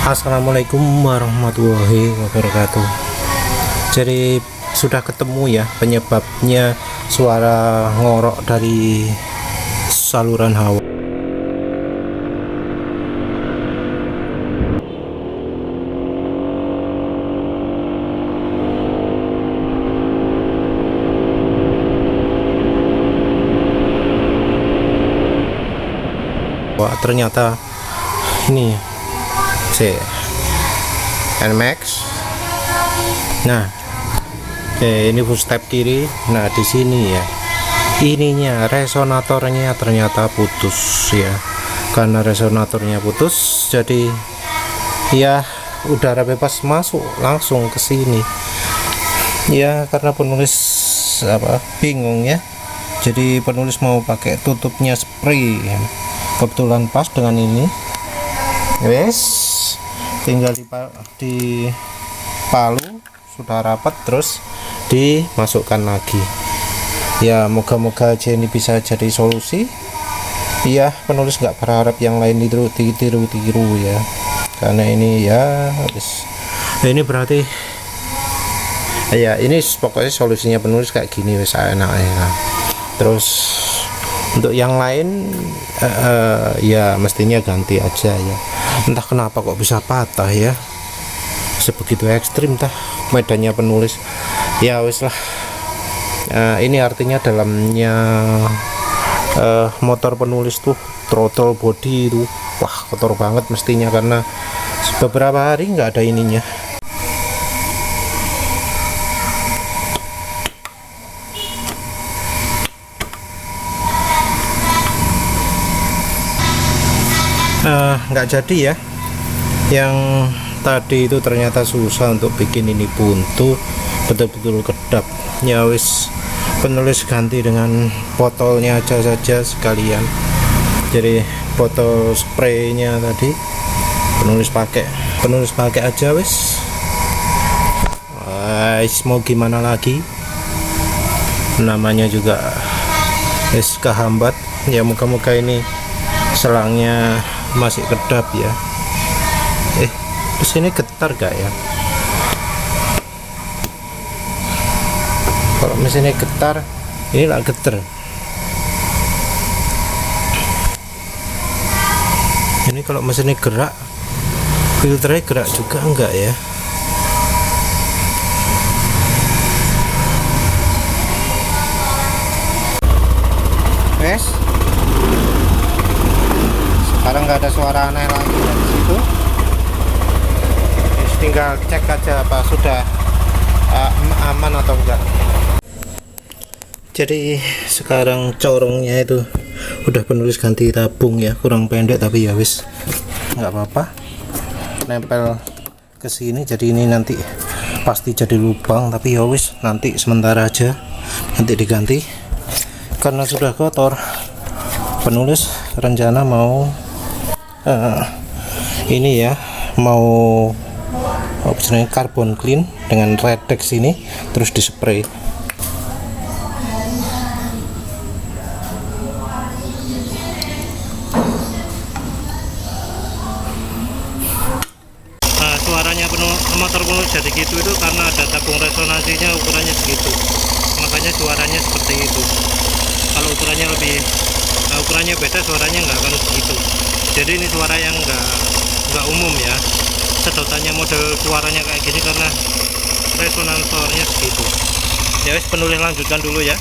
Assalamualaikum warahmatullahi wabarakatuh. Jadi sudah ketemu ya penyebabnya suara ngorok dari saluran hawa. Wah, ternyata ini NMAX. Nah, ini full step kiri. Nah, di sini ya, ininya resonatornya ternyata putus ya. Karena resonatornya putus, jadi ya udara bebas masuk langsung ke sini. Ya, karena penulis bingung ya. Jadi penulis mau pakai tutupnya spray. Kebetulan pas dengan ini. Wes, tinggal di palu sudah rapat, terus dimasukkan lagi ya. Moga-moga aja ini bisa jadi solusi ya. Penulis nggak berharap yang lain ditiru ya, karena ini ya ini berarti ya ini pokoknya solusinya penulis kayak gini wes enaknya. Terus untuk yang lain ya mestinya ganti aja ya. Entah kenapa kok bisa patah ya, sebegitu ekstrim tah medannya penulis ya. Wis lah, ini artinya dalamnya motor penulis tuh throttle body itu wah kotor banget mestinya, karena beberapa hari nggak ada ininya. Nggak jadi ya, yang tadi itu ternyata susah untuk bikin ini buntu betul-betul kedap ya. Wis, penulis ganti dengan botolnya aja saja sekalian. Jadi botol spraynya tadi penulis pakai aja wis. Mau gimana lagi, namanya juga wis kehambat ya. Moga-moga ini selangnya masih kedap ya. Terus ini getar gak ya? Kalau mesinnya getar, ini lah getar. Ini kalau mesinnya gerak, filternya gerak juga enggak ya? Wes, sekarang nggak ada suara aneh lagi dari situ. Tinggal cek aja apa sudah aman atau enggak. Jadi sekarang corongnya itu udah penulis ganti tabung ya, kurang pendek tapi ya wis nggak apa-apa, nempel ke sini. Jadi ini nanti pasti jadi lubang, tapi ya wis nanti sementara aja, nanti diganti karena sudah kotor. Penulis rencana mau ini ya, mau carbon clean dengan Redex ini, terus dispray. Nah, suaranya motor penulis jadi gitu itu karena ada tabung resonansinya ukurannya segitu, makanya suaranya seperti itu. Kalau ukurannya beda, suaranya nggak akan segitu. Jadi ini suara yang nggak umum ya. Sedotannya model suaranya kayak gini karena resonatornya segitu ya. Wis, penulis lanjutkan dulu ya.